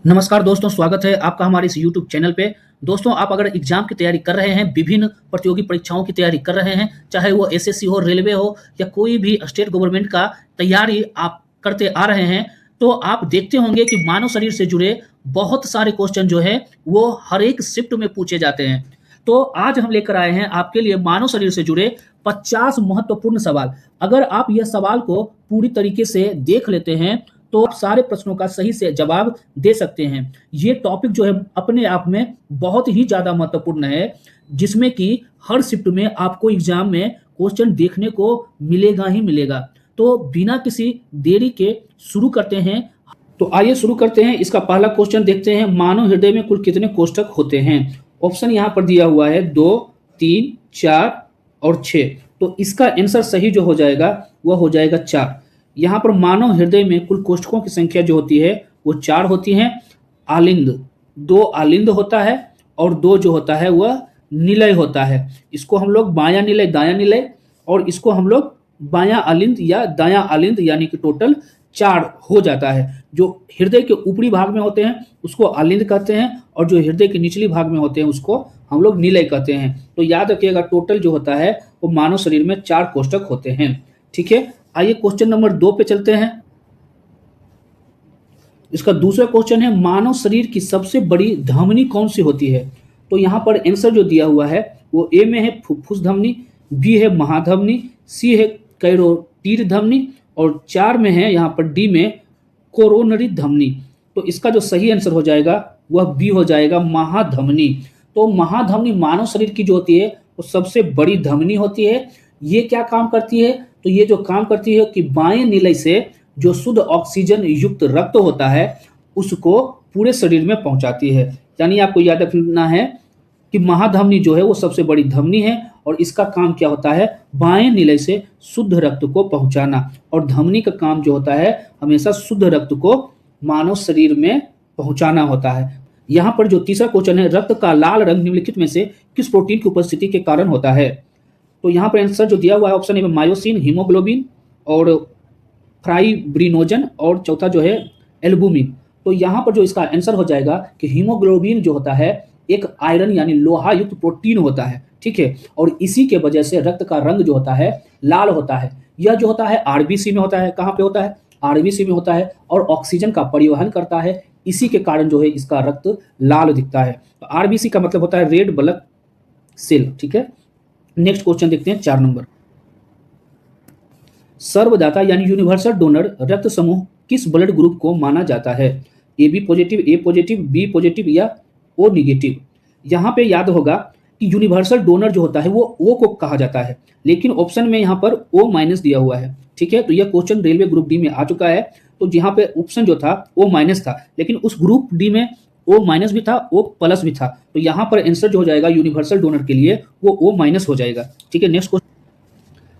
नमस्कार दोस्तों, स्वागत है आपका हमारे इस YouTube चैनल पे। दोस्तों, आप अगर एग्ज़ाम की तैयारी कर रहे हैं, विभिन्न प्रतियोगी परीक्षाओं की तैयारी कर रहे हैं, चाहे वो एसएससी हो, रेलवे हो या कोई भी स्टेट गवर्नमेंट का तैयारी आप करते आ रहे हैं, तो आप देखते होंगे कि मानव शरीर से जुड़े बहुत सारे क्वेश्चन जो हैं, वो हर एक शिफ्ट में पूछे जाते हैं। तो आज हम लेकर आए हैं आपके लिए मानव शरीर से जुड़े 50 महत्वपूर्ण सवाल। अगर आप यह सवाल को पूरी तरीके से देख लेते हैं, तो आप सारे प्रश्नों का सही से जवाब दे सकते हैं। ये टॉपिक जो है अपने आप में बहुत ही ज़्यादा महत्वपूर्ण है, जिसमें कि हर शिफ्ट में आपको एग्ज़ाम में क्वेश्चन देखने को मिलेगा ही मिलेगा। तो बिना किसी देरी के शुरू करते हैं। तो आइए शुरू करते हैं। इसका पहला क्वेश्चन देखते हैं, मानव हृदय में कुल कितने कोष्ठक होते हैं? ऑप्शन यहाँ पर दिया हुआ है 2, 3, 4 और 6। तो इसका आंसर सही जो हो जाएगा वह हो जाएगा 4। यहाँ पर मानव हृदय में कुल कोष्ठकों की संख्या जो होती है वो 4 होती हैं। आलिंद 2 आलिंद होता है और 2 जो होता है वह निलय होता है। इसको हम लोग बायां निलय, दायां निलय, और इसको हम लोग बायां आलिंद या दायां आलिंद, यानी कि टोटल 4 हो जाता है। जो हृदय के ऊपरी भाग में होते हैं उसको आलिंद कहते हैं, और जो हृदय के निचली भाग में होते हैं उसको हम लोग निलय कहते हैं। तो याद रखिएगा, टोटल जो होता है वो मानव शरीर में 4 कोष्ठक होते हैं। ठीक है, आइए क्वेश्चन नंबर 2 पे चलते हैं। इसका दूसरा क्वेश्चन है, मानव शरीर की सबसे बड़ी धमनी कौन सी होती है? तो यहाँ पर आंसर जो दिया हुआ है वो ए में है फुफ्फुस धमनी, बी है महाधमनी, सी है कैरोटीड धमनी, और 4 में है यहाँ पर डी में कोरोनरी धमनी। तो इसका जो सही आंसर हो जाएगा वह बी हो जाएगा, महाधमनी। तो महाधमनी मानव शरीर की जो होती है वो सबसे बड़ी धमनी होती है। ये क्या काम करती है? तो ये जो काम करती है कि बाएं निलय से जो शुद्ध ऑक्सीजन युक्त रक्त होता है उसको पूरे शरीर में पहुंचाती है। यानी आपको याद रखना है कि महाधमनी जो है वो सबसे बड़ी धमनी है, और इसका काम क्या होता है? बाएं निलय से शुद्ध रक्त को पहुंचाना। और धमनी का काम जो होता है हमेशा शुद्ध रक्त को मानव शरीर में पहुंचाना होता है। यहाँ पर जो तीसरा क्वेश्चन है, रक्त का लाल रंग निम्नलिखित में से किस प्रोटीन की उपस्थिति के कारण होता है? तो यहाँ पर आंसर जो दिया हुआ है ऑप्शन ए में मायोसिन, हीमोग्लोबिन और फाइब्रिनोजन, और चौथा जो है एल्बुमिन। तो यहाँ पर जो इसका आंसर हो जाएगा कि हीमोग्लोबिन जो होता है एक आयरन यानी लोहा युक्त प्रोटीन होता है। ठीक है, और इसी के वजह से रक्त का रंग जो होता है लाल होता है। यह जो होता है आरबीसी में होता है। कहाँ पे होता है? आरबीसी में होता है, और ऑक्सीजन का परिवहन करता है। इसी के कारण जो है इसका रक्त लाल दिखता है। तो आरबीसी का मतलब होता है रेड ब्लड सेल। ठीक है, नेक्स्ट क्वेश्चन देखते हैं 4 नंबर। सर्वदाता यानी यूनिवर्सल डोनर रक्त समूह किस ब्लड ग्रुप को माना जाता है? A B positive, A positive, B positive या ओ निगेटिव? यहाँ पे याद होगा कि यूनिवर्सल डोनर जो होता है वो ओ को कहा जाता है, लेकिन ऑप्शन में यहाँ पर ओ माइनस दिया हुआ है। ठीक है, तो यह क्वेश्चन रेलवे ग्रुप डी में आ चुका है। तो यहाँ पे ऑप्शन जो था ओ माइनस था, लेकिन उस ग्रुप डी में ओ माइनस भी था, ओ प्लस भी था। तो यहाँ पर आंसर जो हो जाएगा यूनिवर्सल डोनर के लिए वो ओ माइनस हो जाएगा। ठीक है, नेक्स्ट क्वेश्चन,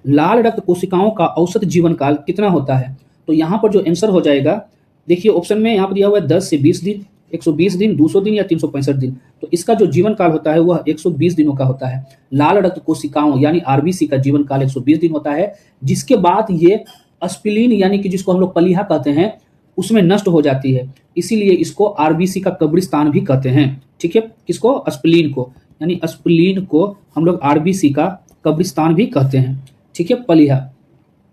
लाल रक्त कोशिकाओं का औसत जीवन काल कितना होता है? तो यहाँ पर जो आंसर हो जाएगा, देखिए ऑप्शन में यहाँ पर दिया हुआ है 10 से 20 दिन, 120 दिन, 200 दिन या 365 दिन। तो इसका जो जीवन काल होता है वह 120 दिनों का होता है। लाल रक्त कोशिकाओं यानी आरबीसी का जीवन काल 120 दिन होता है, जिसके बाद ये स्प्लीन यानी कि जिसको हम लोग पलीहा कहते हैं उसमें नष्ट हो जाती है। इसीलिए इसको आरबीसी का कब्रिस्तान भी कहते हैं। ठीक है, किसको? स्प्लीन को, यानी स्प्लीन को हम लोग आरबीसी का कब्रिस्तान भी कहते हैं। ठीक है, पलीहा,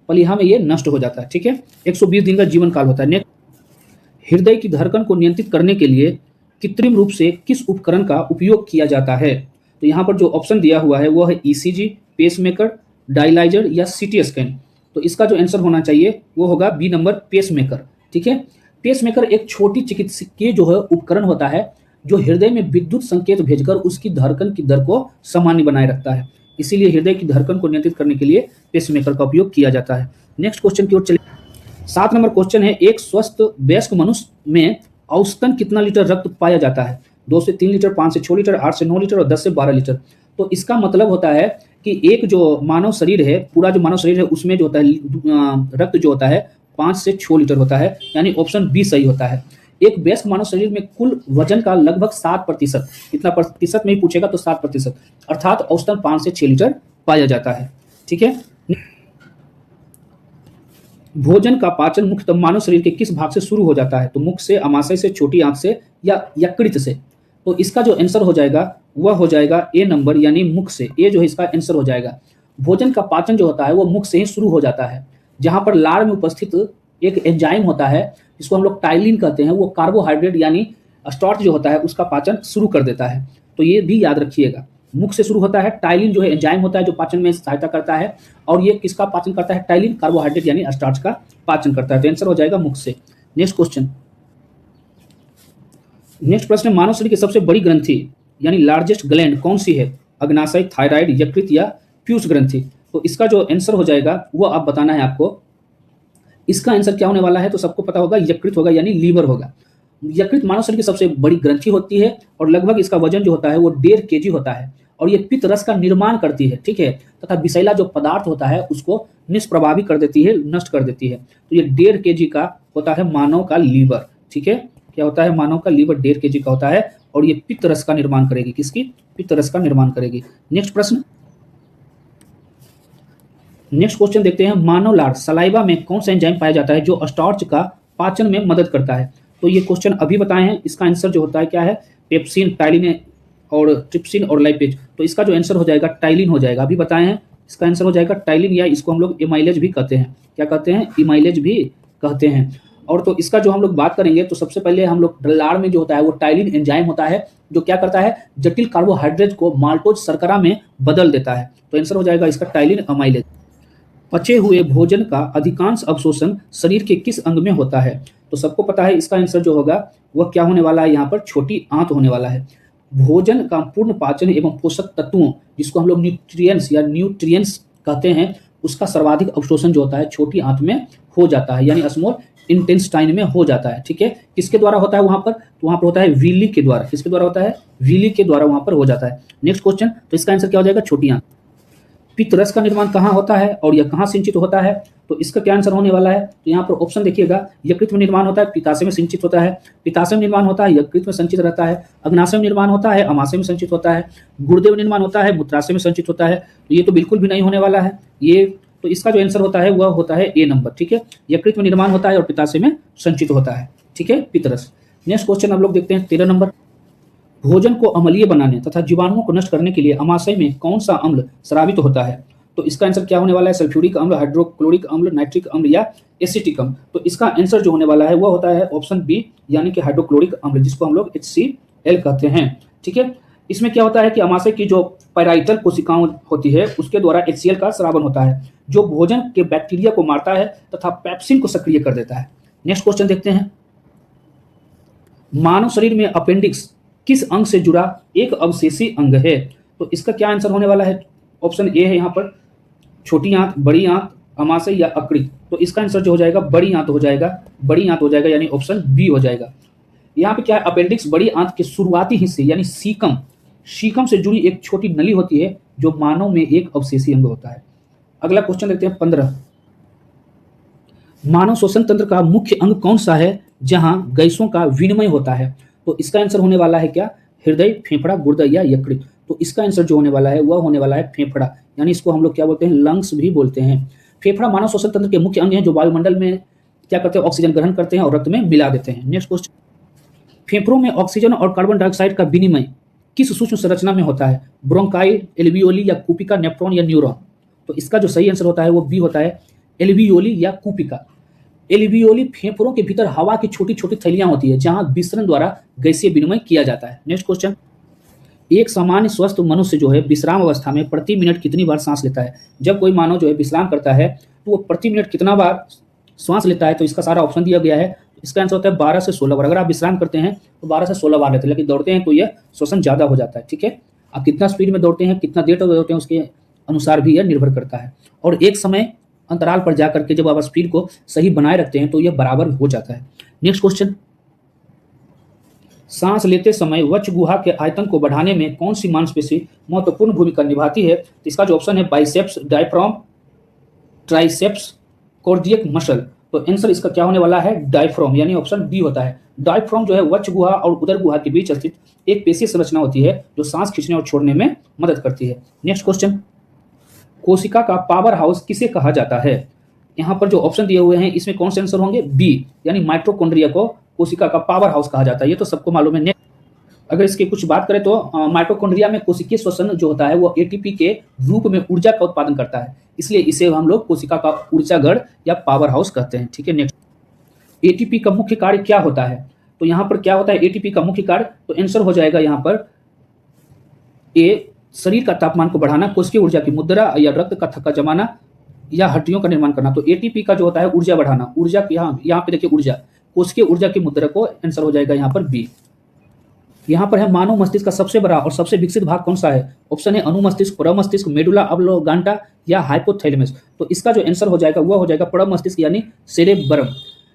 पलीहा में ये नष्ट हो जाता है। ठीक है, 120 दिन का जीवन काल होता है। नेक्स्ट, हृदय की धड़कन को नियंत्रित करने के लिए कृत्रिम रूप से किस उपकरण का उपयोग किया जाता है? तो यहाँ पर जो ऑप्शन दिया हुआ है वो है ईसीजी, पेसमेकर, डायलाइजर या सीटी स्कैन। तो इसका जो आंसर होना चाहिए वो होगा बी नंबर, पेसमेकर। ठीक है, पेसमेकर एक छोटी चिकित्सकीय जो है उपकरण होता है जो हृदय में विद्युत संकेत भेजकर उसकी धड़कन की दर को सामान्य बनाए रखता है। इसीलिए हृदय की धड़कन को नियंत्रित करने के लिए पेसमेकर का उपयोग किया जाता है। नेक्स्ट क्वेश्चन की ओर चलिए। 7 नंबर क्वेश्चन है, एक स्वस्थ वयस्क मनुष्य में औसतन कितना लीटर रक्त पाया जाता है? 2 से 3 लीटर, 5 से 6 लीटर, 8 से 9 लीटर और 10 से 12 लीटर। तो इसका मतलब होता है कि एक जो मानव शरीर है, पूरा जो मानव शरीर है उसमें जो होता है रक्त जो होता है 5 से 6 लीटर होता है, यानी ऑप्शन बी सही होता है। एक वयस्क मानव शरीर में कुल वजन का लगभग 7%, कितना प्रतिशत में ही पूछेगा तो 7%, अर्थात औसतन 5 से 6 लीटर पाया जाता है। ठीक है, भोजन का पाचन मुख्यतः मानव शरीर के किस भाग से शुरू हो जाता है? तो मुख से, अमाशय से, छोटी आंत से या यकृत से? तो इसका जो आंसर हो जाएगा वह हो जाएगा ए नंबर, यानी मुख से। ये जो है इसका आंसर हो जाएगा। भोजन का पाचन जो होता है वो मुख से ही शुरू हो जाता है, जहां पर लार में उपस्थित एक एंजाइम होता है जिसको हम लोग टाइलिन कहते हैं, वो कार्बोहाइड्रेट यानी स्टार्च जो होता है उसका पाचन शुरू कर देता है। तो ये भी याद रखिएगा, मुख से शुरू होता है। टाइलिन जो है एंजाइम होता है जो पाचन में सहायता करता है, और ये किसका पाचन करता है? टाइलिन, कार्बोहाइड्रेट यानी स्टार्च का पाचन करता है। तो आंसर हो जाएगा मुख से। नेक्स्ट क्वेश्चन, नेक्स्ट प्रश्न, मानव शरीर की सबसे बड़ी ग्रंथि यानी लार्जेस्ट ग्लैंड कौन सी है? अग्नाशय, थायराइड, यकृत या पीयूष ग्रंथि? तो इसका जो आंसर हो जाएगा वो आप बताना है आपको। इसका आंसर क्या होने वाला है? तो सबको पता होगा, यकृत होगा यानी लीवर होगा। यकृत मानव शरीर की सबसे बड़ी ग्रंथि होती है और लगभग इसका वजन जो होता है वो 1.5 केजी होता है, और ये पित्त रस का निर्माण करती है, ठीक है, तथा विषैला जो पदार्थ होता है उसको निष्प्रभावी कर देती है, नष्ट कर देती है। तो ये 1.5 केजी का होता है मानव का लीवर, ठीक है। क्या होता है? मानव का लीवर 1.5 केजी का होता है, और ये पित्त रस का निर्माण करेगी। किसकी? पित्त रस का निर्माण करेगी। नेक्स्ट प्रश्न, नेक्स्ट क्वेश्चन देखते हैं, मानव लार सलाइवा में कौन सा एंजाइम पाया जाता है जो स्टार्च का पाचन में मदद करता है? तो ये क्वेश्चन अभी बताए हैं। इसका आंसर जो होता है क्या है? पेप्सिन, टाइलिन और ट्रिप्सिन और लाइपेज। तो इसका जो आंसर हो जाएगा टाइलिन हो जाएगा। अभी बताए हैं, इसका आंसर हो जाएगा टाइलिन, या इसको हम लोग इमाइलेज भी कहते हैं। क्या कहते हैं? इमाइलेज भी कहते हैं। और तो इसका जो हम लोग बात करेंगे तो सबसे पहले हम लोग लार में जो होता है वो टाइलिन एंजाइम होता है जो क्या करता है? जटिल कार्बोहाइड्रेट को माल्टोज शर्करा में बदल देता है। तो आंसर हो जाएगा इसका टाइलिन अमाइलेज। पचे हुए भोजन का अधिकांश अवशोषण शरीर के किस अंग में होता है? तो सबको पता है इसका आंसर जो होगा वह क्या होने वाला है? यहाँ पर छोटी आंत होने वाला है। भोजन का पूर्ण पाचन एवं पोषक तत्वों, जिसको हम लोग न्यूट्रिएंट्स या न्यूट्रिएंट्स कहते हैं, उसका सर्वाधिक अवशोषण जो होता है छोटी आंत में हो जाता है, यानी स्मॉल इंटेस्टाइन में हो जाता है, ठीक है। किसके द्वारा होता है वहां पर? तो वहां पर होता है विली के द्वारा। किसके द्वारा होता है? विली के द्वारा वहां पर हो जाता है। नेक्स्ट क्वेश्चन, तो इसका आंसर क्या हो जाएगा? छोटी आंत। पित्त रस का निर्माण कहाँ होता है और यह कहाँ सिंचित होता है? तो इसका क्या आंसर होने वाला है? तो यहाँ पर ऑप्शन देखिएगा, यकृत में निर्माण होता है, पित्ताशय में सिंचित होता है, पित्ताशय में निर्माण होता है, यकृत में संचित रहता है, अग्नाशय में निर्माण होता है, अमाशय में संचित होता है, गुर्दे में निर्माण होता है, मूत्राशय में संचित होता है। तो ये तो बिल्कुल भी नहीं होने वाला है ये। तो इसका जो आंसर होता है वह होता है ए नंबर, ठीक है। यकृत में निर्माण होता है और पित्ताशय में संचित होता है, ठीक है, पित्त रस। नेक्स्ट क्वेश्चन हम लोग देखते हैं 13 नंबर, भोजन को अम्लीय बनाने तथा जीवाणुओं को नष्ट करने के लिए अमाशय में कौन सा अम्ल स्रावित होता है? तो इसका आंसर क्या होने वाला है? सल्फ्यूरिक अम्ल, हाइड्रोक्लोरिक अम्ल, नाइट्रिक अम्ल या एसिटिक अम्ल? तो इसका आंसर जो होने वाला है वह होता है ऑप्शन बी, यानी कि हाइड्रोक्लोरिक अम्ल, जिसको हम लोग HCl कहते हैं, ठीक है। इसमें क्या होता है कि अमाशय की जो पैराइटल कोशिकाओं होती है उसके द्वारा HCl का स्रावन होता है, जो भोजन के बैक्टीरिया को मारता है तथा पैप्सिन को सक्रिय कर देता है। नेक्स्ट क्वेश्चन देखते हैं, मानव शरीर में अपेंडिक्स किस अंग से जुड़ा एक अवशेषी अंग है? तो इसका क्या आंसर होने वाला है? ऑप्शन ए है यहाँ पर छोटी आंत, बड़ी आंत, अमाशय या अकृत। तो इसका आंसर जो हो जाएगा बड़ी आंत हो जाएगा, बड़ी आंत हो जाएगा, यानी ऑप्शन बी हो जाएगा। यहाँ पे क्या है? अपेंडिक्स बड़ी आंत के शुरुआती हिस्से यानी सीकम, सीकम से जुड़ी एक छोटी नली होती है जो मानव में एक अवशेषी अंग होता है। अगला क्वेश्चन देखते हैं 15, मानव श्वसन तंत्र का मुख्य अंग कौन सा है जहां गैसों का विनिमय होता है? तो इसका आंसर होने वाला है क्या? हृदय, फेफड़ा, गुर्दा या यकृत? तो इसका आंसर जो होने वाला है वह होने वाला है फेफड़ा, यानी इसको हम लोग क्या बोलते हैं? लंग्स भी बोलते हैं। फेफड़ा मानव श्वसन तंत्र के मुख्य अंग हैं जो वायुमंडल में क्या करते हैं? ऑक्सीजन ग्रहण करते हैं और रक्त में मिला देते हैं। नेक्स्ट क्वेश्चन, फेफड़ों में ऑक्सीजन और कार्बन डाइऑक्साइड का विनिमय किस सूक्ष्म संरचना में होता है? ब्रोंकाई, एल्वियोली या कूपिका, नेफ्रॉन या न्यूरॉन? तो इसका जो सही आंसर होता है वो बी होता है, एल्वियोली या कूपिका। एल्वियोली फेफड़ों के भीतर हवा की छोटी छोटी थैलियां होती है जहां विसरण द्वारा गैसीय विनिमय किया जाता है। नेक्स्ट क्वेश्चन, एक सामान्य स्वस्थ मनुष्य जो है विश्राम अवस्था में प्रति मिनट कितनी बार सांस लेता है? जब कोई मानव जो है विश्राम करता है तो वो प्रति मिनट कितना बार श्वास लेता है? तो इसका सारा ऑप्शन दिया गया है। इसका आंसर होता है 12 से 16 बार। अगर आप विश्राम करते हैं तो 12 से 16 बार लेते हैं, लेकिन दौड़ते हैं तो यह श्वसन ज़्यादा हो जाता है, ठीक है। आप कितना स्पीड में दौड़ते हैं, कितना देर तक दौड़ते हैं, उसके अनुसार भी यह निर्भर करता है। और एक समय अंतराल पर जाकर के जब आप स्पीड को सही बनाए रखते हैं तो यह बराबर हो जाता है। नेक्स्ट क्वेश्चन, सांस लेते समय वक्ष गुहा के आयतन को बढ़ाने में कौन सी मांसपेशी महत्वपूर्ण भूमिका निभाती है? तो इसका जो ऑप्शन है biceps, diaphragm, triceps, cardiac muscle. तो आंसर इसका क्या होने वाला है? डायफ्राम, यानी ऑप्शन बी होता है। डायफ्राम जो है वक्ष गुहा और उदर गुहा के बीच स्थित एक पेशीय संरचना होती है जो सांस खींचने और छोड़ने में मदद करती है। नेक्स्ट क्वेश्चन, कोशिका का पावर हाउस किसे कहा जाता है? यहाँ पर जो ऑप्शन दिए हुए हैं इसमें कौन से आंसर होंगे? बी, यानी माइटोकॉन्ड्रिया को कोशिका का पावर हाउस कहा जाता है। ये तो सबको मालूम है। अगर इसकी कुछ बात करें तो माइटोकॉन्ड्रिया में कोशिकीय श्वसन जो होता है वो एटीपी के रूप में ऊर्जा का उत्पादन करता है, इसलिए इसे हम लोग कोशिका का ऊर्जाघर या पावर हाउस कहते हैं। ठीक है, नेक्स्ट, एटीपी का मुख्य कार्य क्या होता है? तो यहाँ पर क्या होता है एटीपी का मुख्य कार्य? तो आंसर हो जाएगा यहाँ पर ए, शरीर का तापमान को बढ़ाना, कोशिकीय ऊर्जा की मुद्रा या रक्त का थक्का जमाना या हड्डियों का निर्माण करना। तो एटीपी का जो होता है ऊर्जा बढ़ाना, ऊर्जा की यहाँ पे देखिए ऊर्जा, कोशिकीय ऊर्जा की मुद्रा को आंसर हो जाएगा यहाँ पर बी। यहाँ पर है मानव मस्तिष्क का सबसे बड़ा और सबसे विकसित भाग कौन सा है? ऑप्शन है अनुमस्तिष्क, प्रमस्तिष्क, मेडुला ऑब्लोंगाटा या हाइपोथैलेमस। तो इसका जो आंसर हो जाएगा वो हो जाएगा प्रमस्तिष्क यानी सेरेब्रम।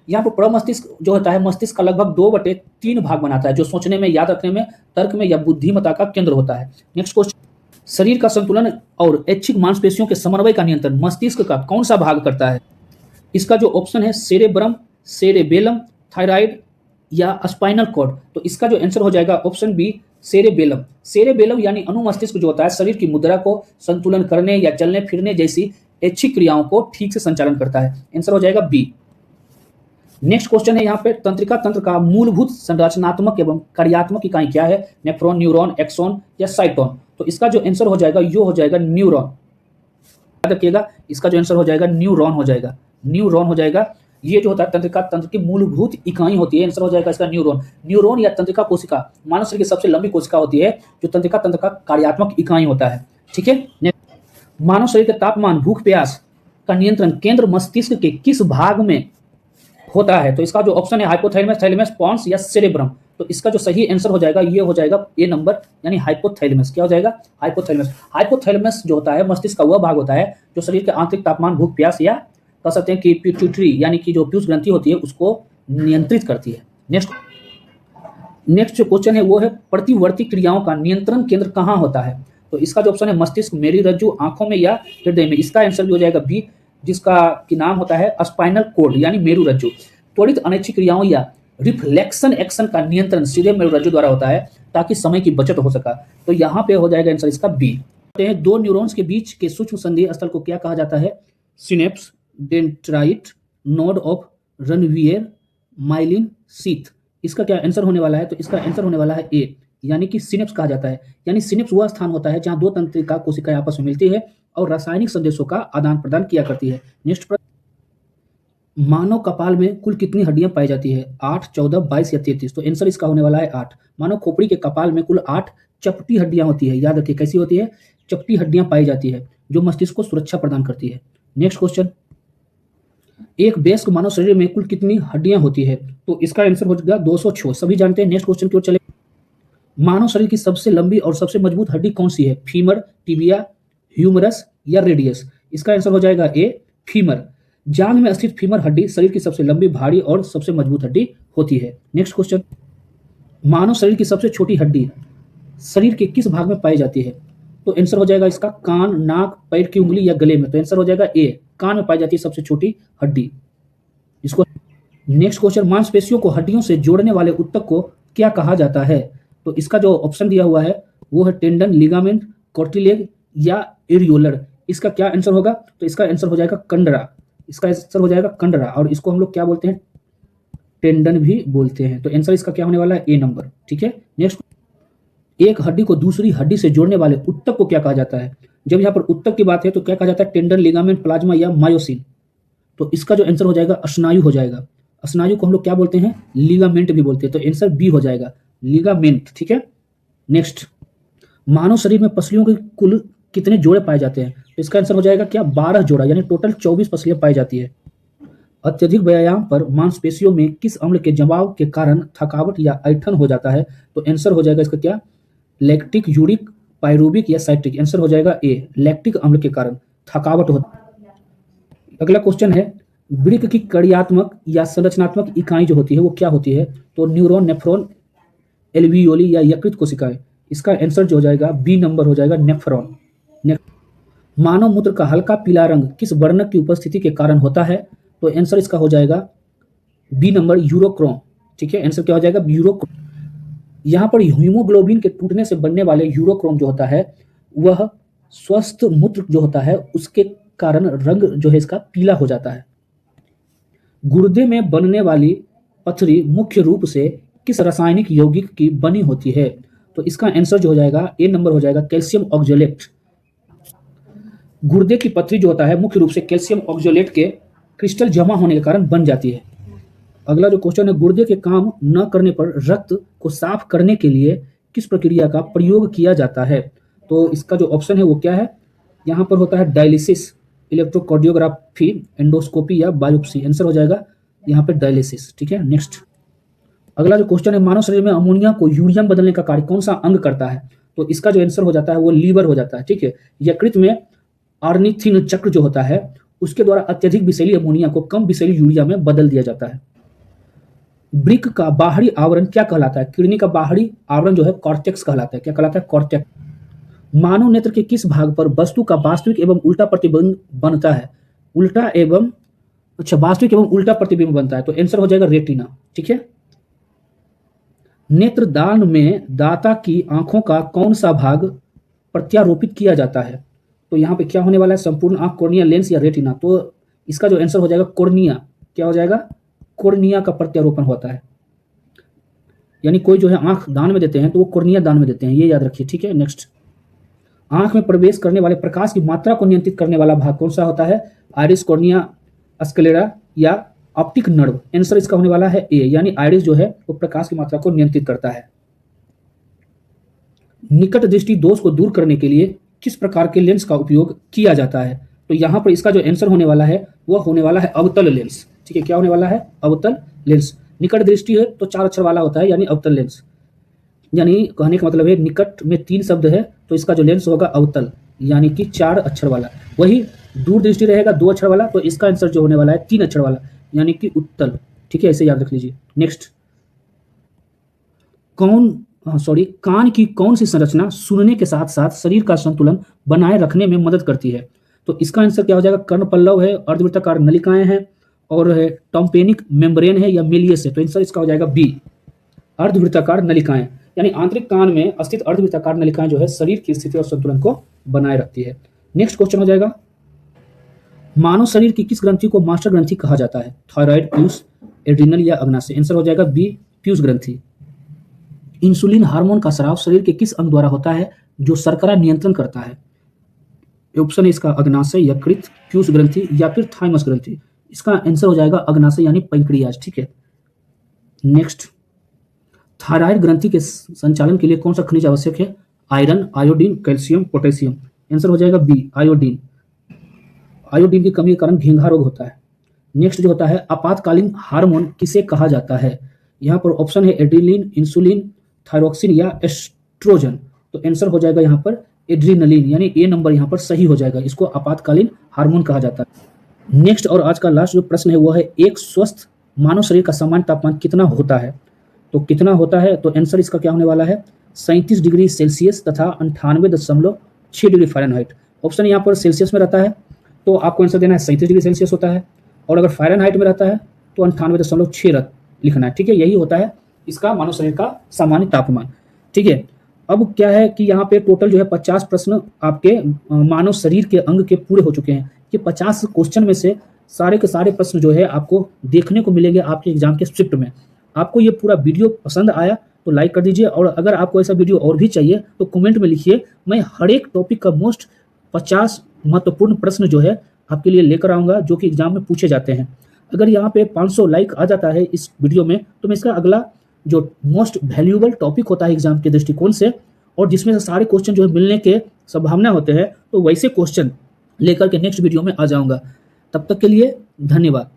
यहाँ पर प्रमस्तिष्क जो होता है मस्तिष्क का लगभग 2/3 भाग बनाता है, जो सोचने में, याद रखने में, तर्क में या बुद्धिमत्ता का केंद्र होता है। नेक्स्ट क्वेश्चन, शरीर का संतुलन और ऐच्छिक मांसपेशियों के समन्वय का नियंत्रण मस्तिष्क का कौन सा भाग करता है? इसका जो ऑप्शन है सेरेब्रम, सेरेबेलम, थायराइड या स्पाइनल कॉर्ड। तो इसका जो आंसर हो जाएगा ऑप्शन बी, सेरेबेलम। सेरेबेलम यानी अनुमस्तिष्क जो होता है शरीर की मुद्रा को संतुलन करने या चलने फिरने जैसी ऐच्छिक क्रियाओं को ठीक से संचालन करता है। आंसर हो जाएगा बी। नेक्स्ट क्वेश्चन है यहाँ पे, तंत्रिका तंत्र का मूलभूत संरचनात्मक एवं कार्यात्मक इकाई क्या है? नेफ्रॉन, न्यूरॉन, एक्सॉन या साइटोन। तो इसका जो आंसर हो जाएगा यो हो जाएगा न्यूरॉन। याद रखिएगा, इसका जो आंसर हो जाएगा न्यूरॉन हो जाएगा, न्यूरॉन हो जाएगा। ये जो होता है तंत्रिका तंत्र की मूलभूत इकाई होती है, आंसर हो जाएगा इसका न्यूरॉन। न्यूरॉन या तंत्रिका कोशिका मानव शरीर की सबसे लंबी कोशिका होती है, जो तंत्रिका तंत्र का कार्यात्मक इकाई होता है। ठीक है, मानव शरीर के तापमान, भूख, प्यास का नियंत्रण केंद्र मस्तिष्क के किस भाग में होता है? तो इसका जो ऑप्शन है हाइपोथैलेमस, थैलेमस, पोन्स या सेरेब्रम। तो इसका जो सही आंसर हो जाएगा ये हो जाएगा ए नंबर, यानी हाइपोथैलेमस। क्या हो जाएगा? हाइपोथैलेमस। हाइपोथैलेमस जो होता है मस्तिष्क का वह भाग होता है जो शरीर के आंतरिक तापमान, भूख, प्यास या कह सकते हैं कि पिट्यूटरी यानी कि जो पीयूष ग्रंथि होती है उसको नियंत्रित करती है। नेक्स्ट जो क्वेश्चन है वो है प्रतिवर्ती क्रियाओं का नियंत्रण केंद्र कहाँ होता है? तो इसका जो ऑप्शन है मस्तिष्क, मेरुरज्जु, आंखों में या हृदय में। इसका आंसर भी हो जाएगा बी, जिसका की नाम होता है स्पाइनल कॉर्ड यानी मेरुरज्जु। त्वरित अनैच्छिक क्रियाओं या रिफ्लेक्शन एक्शन का नियंत्रण सीधे मेरुरज्जु द्वारा होता है ताकि समय की बचत हो सका। तो यहाँ पे हो जाएगा आंसर इसका बी। दो न्यूरॉन्स के बीच के सूक्ष्म संधीय स्थल को क्या कहा जाता है? Synapse, dendrite, node of Ranvier, myelin sheath. इसका क्या आंसर होने वाला है? तो इसका आंसर होने वाला है ए, यानी कि सिनेप्स कहा जाता है। यानी सिनेप्स वह स्थान होता है जहां दो तंत्रिका कोशिकाएं आपस में मिलती है और रासायनिक संदेशों का आदान प्रदान किया करती है। नेक्स्ट, मानव कपाल में कुल कितनी हड्डियां पाई जाती है? 8, 14, 22 या 33। तो आंसर इसका होने वाला है 8। मानव खोपड़ी के कपाल में कुल 8 चपटी हड्डियां होती है। याद रखिए कैसी होती है? चपटी हड्डियां पाई जाती है जो मस्तिष्क को सुरक्षा प्रदान करती है। नेक्स्ट क्वेश्चन, एक वयस्क मानव शरीर में कुल कितनी हड्डियां होती है? तो इसका आंसर हो जाएगा 206। सभी जानते हैं। नेक्स्ट क्वेश्चन की ओर चले, मानव शरीर की सबसे लंबी और सबसे मजबूत हड्डी कौन सी है? फीमर, टिबिया, ह्यूमरस या रेडियस। इसका आंसर हो जाएगा ए, फीमर। जांघ में स्थित फीमर हड्डी शरीर की सबसे लंबी, भारी और सबसे मजबूत हड्डी होती है। नेक्स्ट क्वेश्चन, मानव शरीर की सबसे छोटी हड्डी शरीर के किस भाग में पाई जाती है? तो आंसर हो जाएगा इसका कान, नाक, पैर की उंगली या गले में। तो आंसर हो जाएगा ए, कान में पाई जाती है सबसे छोटी हड्डी इसको। नेक्स्ट क्वेश्चन, मांसपेशियों को हड्डियों से जोड़ने वाले ऊतक को क्या कहा जाता है? तो इसका जो ऑप्शन दिया हुआ है वो है टेंडन, लिगामेंट, कार्टिलेज या एरियोलर। इसका क्या आंसर होगा? तो इसका आंसर हो जाएगा कंडरा। इसका आंसर हो जाएगा कंडरा, और इसको हम लोग क्या बोलते हैं? टेंडन भी बोलते हैं। तो आंसर इसका क्या होने वाला है? ए नंबर। ठीक है, नेक्स्ट, एक हड्डी को दूसरी हड्डी से जोड़ने वाले ऊतक को क्या कहा जाता है? जब यहाँ पर ऊतक की बात है तो क्या कहा जाता है? टेंडन, लिगामेंट, प्लाज्मा या मायोसिन। तो इसका जो आंसर हो जाएगा स्नायु हो जाएगा। स्नायु को हम लोग क्या बोलते हैं? लिगामेंट भी बोलते हैं। तो आंसर बी हो जाएगा, लिगामेंट। ठीक है, नेक्स्ट, मानव शरीर में पसलियों के कुल कितने जोड़े पाए जाते हैं? तो इसका आंसर हो जाएगा क्या? 12 जोड़ा, यानी टोटल 24 पसलियां पाई जाती है। अत्यधिक व्यायाम पर मांसपेशियों में किस अम्ल के जमाव के कारण थकावट या ऐंठन हो जाता है? तो आंसर हो जाएगा इसका क्या? लैक्टिक, यूरिक, पायरूबिक या साइट्रिक। आंसर हो जाएगा ए, लैक्टिक अम्ल के कारण थकावट होता है। अगला क्वेश्चन है, वृक्क की कार्यात्मक या संरचनात्मक इकाई जो होती है वो क्या होती है? तो न्यूरॉन, नेफ्रॉन, एल्वियोली या यकृत कोशिकाएं। इसका आंसर जो हो जाएगा बी नंबर हो जाएगा, नेफ्रॉन। मानव मूत्र का हल्का पीला रंग किस वर्णक की उपस्थिति के कारण होता है? तो आंसर इसका हो जाएगा बी नंबर, यूरोक्रोम। ठीक है, आंसर क्या हो जाएगा? यूरोक्रोम। यहाँ पर हीमोग्लोबिन के टूटने से बनने वाले यूरोक्रोम जो होता है वह स्वस्थ मूत्र जो होता है उसके कारण रंग जो है इसका पीला हो जाता है। गुर्दे में बनने वाली पथरी मुख्य रूप से किस रासायनिक यौगिक की बनी होती है? तो इसका आंसर जो हो जाएगा ए नंबर हो जाएगा कैल्शियम ऑक्जेलेट। गुर्दे की पथरी जो होता है मुख्य रूप से कैल्शियम ऑक्जेलेट के क्रिस्टल जमा होने के कारण बन जाती है। अगला जो क्वेश्चन है, गुर्दे के काम न करने पर रक्त को साफ करने के लिए किस प्रक्रिया का प्रयोग किया जाता है? तो इसका जो ऑप्शन है वो क्या है? यहाँ पर होता है डायलिसिस, इलेक्ट्रोकार्डियोग्राफी, एंडोस्कोपी या बायोप्सी। आंसर हो जाएगा यहाँ पे डायलिसिस। ठीक है, नेक्स्ट अगला जो क्वेश्चन है, मानव शरीर में अमोनिया को यूरिया में बदलने का कार्य कौन सा अंग करता है? तो इसका जो आंसर हो जाता है वो लीवर हो जाता है। ठीक है, यकृत में ऑर्निथिन चक्र जो होता है उसके द्वारा अत्यधिक विषैली अमोनिया को कम विषैली यूरिया में बदल दिया जाता है। वृक्क का बाहरी आवरण क्या कहलाता है? किडनी का बाहरी आवरण जो है कॉर्टेक्स कहलाता है। क्या कहलाता है? कॉर्टेक्स। मानव नेत्र के किस भाग पर वस्तु का वास्तविक एवं उल्टा प्रतिबिंब बनता है? वास्तविक एवं उल्टा प्रतिबिंब बनता है, तो आंसर हो जाएगा रेटिना। ठीक है, नेत्रदान में दाता की आंखों का कौन सा भाग प्रत्यारोपित किया जाता है? तो यहाँ पे क्या होने वाला है? संपूर्ण आंख, कॉर्निया, लेंस या रेटिना? तो इसका जो आंसर हो जाएगा कॉर्निया। क्या हो जाएगा? कॉर्निया का प्रत्यारोपण होता है। यानी कोई जो है आंख दान में देते हैं तो वो कॉर्निया दान में देते हैं, ये याद रखिए। ठीक है, नेक्स्ट आंख में प्रवेश करने वाले प्रकाश की मात्रा को नियंत्रित करने वाला भाग कौन सा होता है? आइरिस, कॉर्निया, स्क्लेरा या ऑप्टिक नर्व? आंसर इसका होने वाला है ए, यानी आइरिस जो है वो प्रकाश की मात्रा को नियंत्रित करता है। निकट दृष्टि दोष को दूर करने के लिए किस प्रकार के लेंस का उपयोग किया जाता है? तो यहाँ पर इसका जो आंसर होने वाला है वह होने वाला है अवतल लेंस। ठीक है, क्या होने वाला है? अवतल लेंस। निकट दृष्टि है तो 4 अक्षर वाला होता है, यानी अवतल लेंस। यानी कहने का मतलब है निकट में 3 शब्द है तो इसका जो लेंस होगा अवतल, यानी कि 4 अक्षर वाला। वही दूर दृष्टि रहेगा 2 अक्षर वाला, तो इसका आंसर जो होने वाला है 3 अक्षर वाला, यानी कि उत्तल। ठीक है, ऐसे याद रख लीजिए। नेक्स्ट कान की कौन सी संरचना सुनने के साथ साथ शरीर का संतुलन बनाए रखने में मदद करती है? तो इसका आंसर क्या हो जाएगा? कर्णपल्लव है, अर्धवृत्ताकार नलिकाएं हैं और है टॉम्पेनिक मेम्ब्रेन है या मेलियस है? तो आंसर इसका हो जाएगा बी, अर्धवृत्ताकार नलिकाएं। यानी आंतरिक कान में स्थित अर्धवृत्ताकार नलिकाएं जो है शरीर की स्थिति और संतुलन को बनाए रखती है। नेक्स्ट क्वेश्चन हो जाएगा, मानव शरीर की किस ग्रंथि को मास्टर ग्रंथि कहा जाता है? थायराइड, पीयूष, एड्रिनल या अग्नाशय? आंसर हो जाएगा बी, पीयूष ग्रंथि। इंसुलिन हार्मोन का स्राव शरीर के किस अंग द्वारा होता है जो शर्करा नियंत्रण करता है? ऑप्शन है इसका अग्नाशय, यकृत, पीयूष ग्रंथि या फिर थाइमस ग्रंथि। इसका आंसर हो जाएगा अग्नाशय यानी पैंक्रियाज। ठीक है, नेक्स्ट थायराइड ग्रंथि के संचालन के लिए कौन सा खनिज आवश्यक है? Iron, iodine, calcium, potassium? Answer हो जाएगा बी, आयोडीन। आयोडीन की कमी के कारण घेंघा रोग होता है। नेक्स्ट जो होता है आपातकालीन हार्मोन किसे कहा जाता है? यहाँ पर ऑप्शन है एड्रिनलिन, इंसुलिन, थायरोक्सिन या एस्ट्रोजन। तो आंसर हो जाएगा यहाँ पर एड्रिनलिन, यानी ए नंबर यहाँ पर सही हो जाएगा। इसको आपातकालीन हार्मोन कहा जाता है। नेक्स्ट और आज का लास्ट जो प्रश्न है वो है, एक स्वस्थ मानव शरीर का सामान्य तापमान कितना होता है? तो कितना होता है? तो आंसर इसका क्या होने वाला है? 37 डिग्री सेल्सियस तथा 98.6 डिग्री फ़ारेनहाइट। ऑप्शन यहाँ पर सेल्सियस में रहता है तो आपको आंसर देना है 37 डिग्री सेल्सियस होता है, और अगर फ़ारेनहाइट में रहता है तो 98.6 लिखना है। ठीक है, यही होता है इसका मानव शरीर का सामान्य तापमान। ठीक है, अब क्या है कि यहाँ पे टोटल जो है 50 प्रश्न आपके मानव शरीर के अंग के पूरे हो चुके हैं। ये 50 क्वेश्चन में से सारे के सारे प्रश्न जो है आपको देखने को मिलेंगे आपके एग्जाम के स्क्रिप्ट में। आपको ये पूरा वीडियो पसंद आया तो लाइक कर दीजिए, और अगर आपको ऐसा वीडियो और भी चाहिए तो कमेंट में लिखिए। मैं हर एक टॉपिक का मोस्ट 50 महत्वपूर्ण प्रश्न जो है आपके लिए लेकर आऊँगा जो कि एग्जाम में पूछे जाते हैं। अगर यहाँ पे 500 लाइक आ जाता है इस वीडियो में तो मैं इसका अगला जो मोस्ट वैल्यूएबल टॉपिक होता है एग्जाम के दृष्टिकोण से, और जिसमें से सारे क्वेश्चन जो है मिलने के संभावना होते हैं, तो वैसे क्वेश्चन लेकर के नेक्स्ट वीडियो में आ जाऊँगा। तब तक के लिए धन्यवाद।